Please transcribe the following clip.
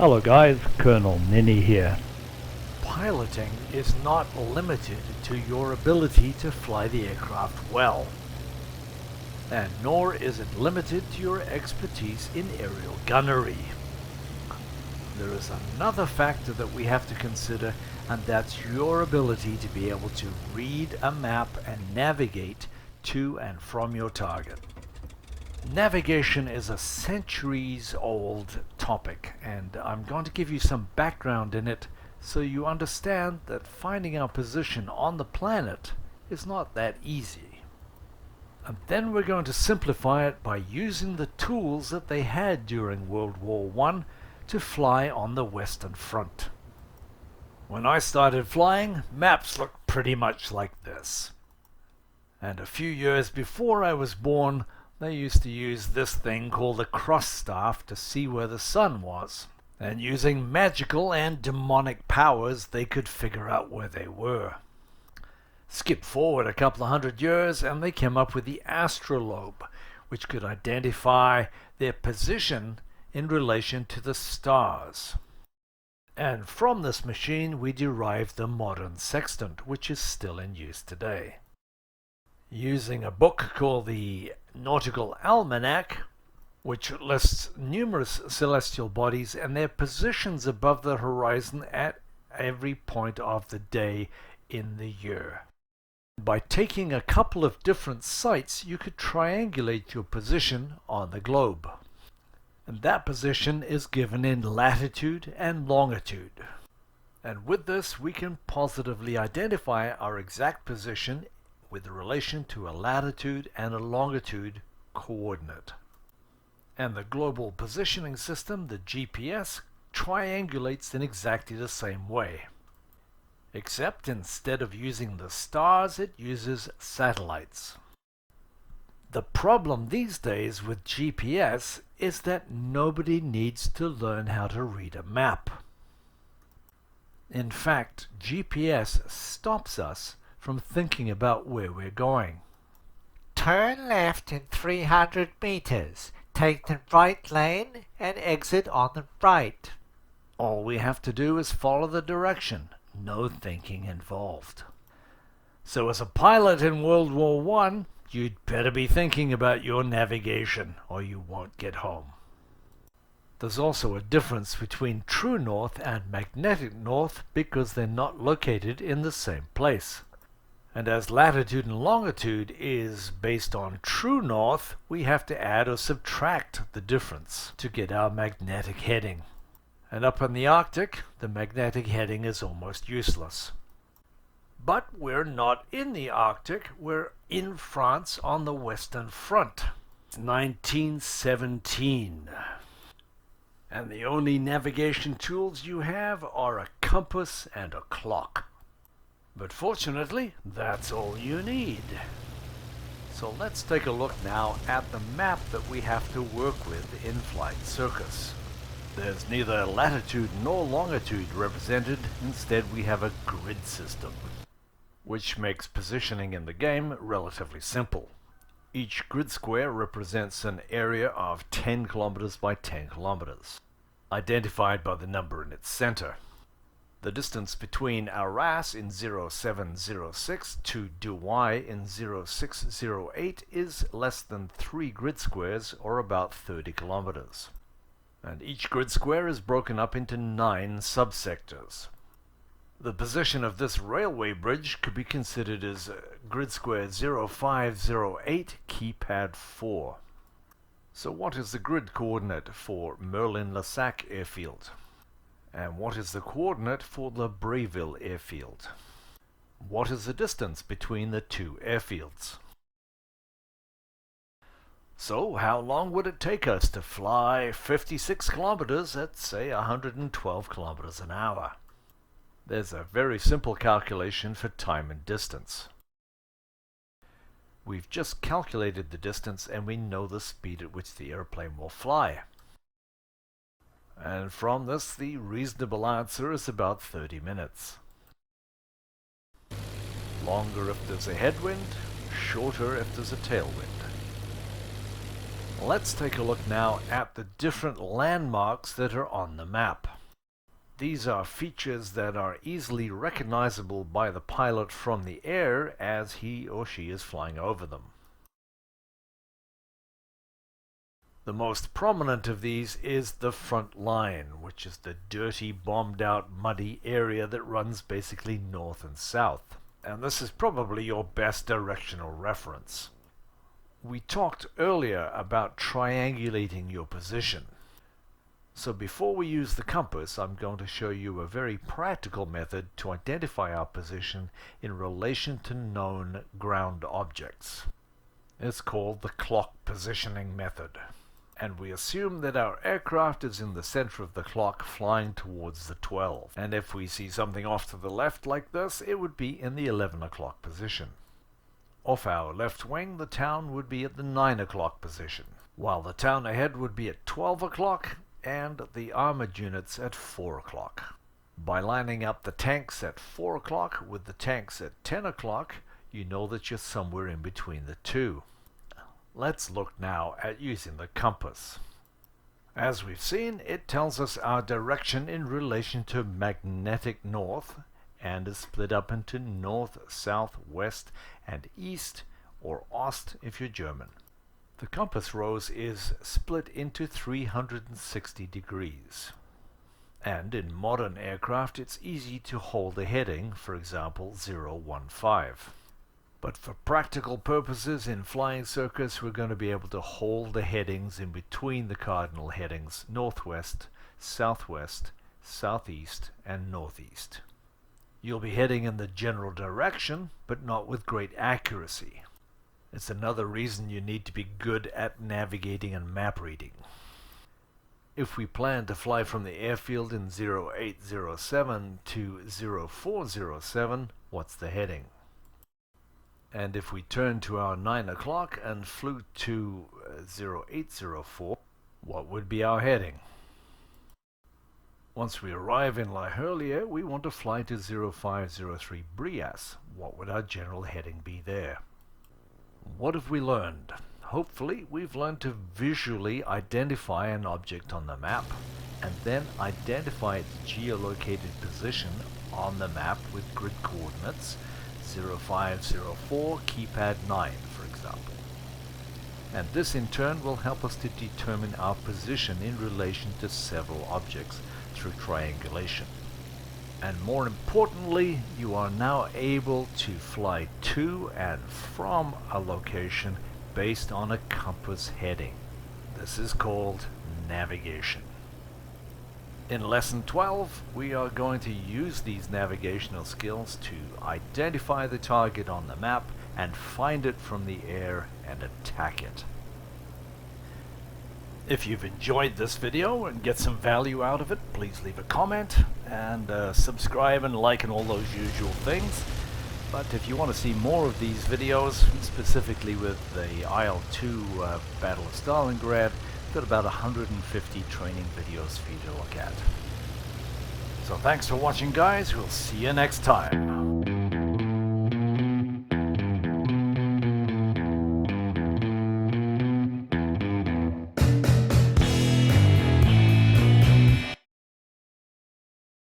Hello guys, Colonel Ninny here. Piloting is not limited to your ability to fly the aircraft well, and nor is it limited to your expertise in aerial gunnery. There is another factor that we have to consider, and that's your ability to be able to read a map and navigate to and from your target. Navigation is a centuries-old topic, and I'm going to give you some background in it so you understand that finding our position on the planet is not that easy. And then we're going to simplify it by using the tools that they had during World War I to fly on the Western Front. When I started flying, maps looked pretty much like this. And a few years before I was born, they used to use this thing called a cross staff to see where the sun was. And using magical and demonic powers, they could figure out where they were. Skip forward a couple of hundred years, and they came up with the astrolabe, which could identify their position in relation to the stars. And from this machine, we derived the modern sextant, which is still in use today. Using a book called the Nautical Almanac, which lists numerous celestial bodies and their positions above the horizon at every point of the day in the year. By taking a couple of different sites, you could triangulate your position on the globe. And that position is given in latitude and longitude. And with this, we can positively identify our exact position with relation to a latitude and a longitude coordinate. And the global positioning system, the GPS, triangulates in exactly the same way. Except instead of using the stars, it uses satellites. The problem these days with GPS is that nobody needs to learn how to read a map. In fact, GPS stops us from thinking about where we're going. Turn left in 300 meters. Take the right lane and exit on the right. All we have to do is follow the direction. No thinking involved. So as a pilot in World War I, you'd better be thinking about your navigation or you won't get home. There's also a difference between true north and magnetic north because they're not located in the same place. And as latitude and longitude is based on true north, we have to add or subtract the difference to get our magnetic heading. And up in the Arctic, the magnetic heading is almost useless. But we're not in the Arctic, we're in France on the Western Front. It's 1917. And the only navigation tools you have are a compass and a clock. But fortunately, that's all you need. So let's take a look now at the map that we have to work with in Flight Circus. There's neither latitude nor longitude represented. Instead, we have a grid system, which makes positioning in the game relatively simple. Each grid square represents an area of 10 kilometers by 10 kilometers, identified by the number in its center. The distance between Arras in 0706 to Douai in 0608 is less than 3 grid squares, or about 30 kilometers. And each grid square is broken up into 9 subsectors. The position of this railway bridge could be considered as grid square 0508 keypad 4. So what is the grid coordinate for Merlin-Lassac airfield? And what is the coordinate for the Brayville airfield? What is the distance between the two airfields? So how long would it take us to fly 56 kilometers at, say, 112 kilometers an hour? There's a very simple calculation for time and distance. We've just calculated the distance and we know the speed at which the airplane will fly. And from this, the reasonable answer is about 30 minutes. Longer if there's a headwind, shorter if there's a tailwind. Let's take a look now at the different landmarks that are on the map. These are features that are easily recognizable by the pilot from the air as he or she is flying over them. The most prominent of these is the front line, which is the dirty, bombed-out, muddy area that runs basically north and south. And this is probably your best directional reference. We talked earlier about triangulating your position. So before we use the compass, I'm going to show you a very practical method to identify our position in relation to known ground objects. It's called the clock positioning method. And we assume that our aircraft is in the center of the clock flying towards the 12. And if we see something off to the left like this, it would be in the 11 o'clock position. Off our left wing, the town would be at the 9 o'clock position, while the town ahead would be at 12 o'clock and the armored units at 4 o'clock. By lining up the tanks at 4 o'clock with the tanks at 10 o'clock, you know that you're somewhere in between the two. Let's look now at using the compass. As we've seen, it tells us our direction in relation to magnetic north and is split up into north, south, west, and east, or Ost if you're German. The compass rose is split into 360 degrees. And in modern aircraft, it's easy to hold a heading, for example 015. But for practical purposes in flying circus, we're going to be able to hold the headings in between the cardinal headings northwest, southwest, southeast, and northeast. You'll be heading in the general direction, but not with great accuracy. It's another reason you need to be good at navigating and map reading. If we plan to fly from the airfield in 0807 to 0407, what's the heading? And if we turn to our 9 o'clock and flew to 0804, what would be our heading? Once we arrive in La Hurlier, we want to fly to 0503 Brias. What would our general heading be there? What have we learned? Hopefully, we've learned to visually identify an object on the map, and then identify its geolocated position on the map with grid coordinates 0504 keypad 9, for example. And this in turn will help us to determine our position in relation to several objects through triangulation. And more importantly, you are now able to fly to and from a location based on a compass heading. This is called navigation. In Lesson 12, we are going to use these navigational skills to identify the target on the map and find it from the air and attack it. If you've enjoyed this video and get some value out of it, please leave a comment and subscribe and like and all those usual things. But if you want to see more of these videos, specifically with the IL-2 Battle of Stalingrad, we've got about 150 training videos for you to look at. So thanks for watching, guys. We'll see you next time.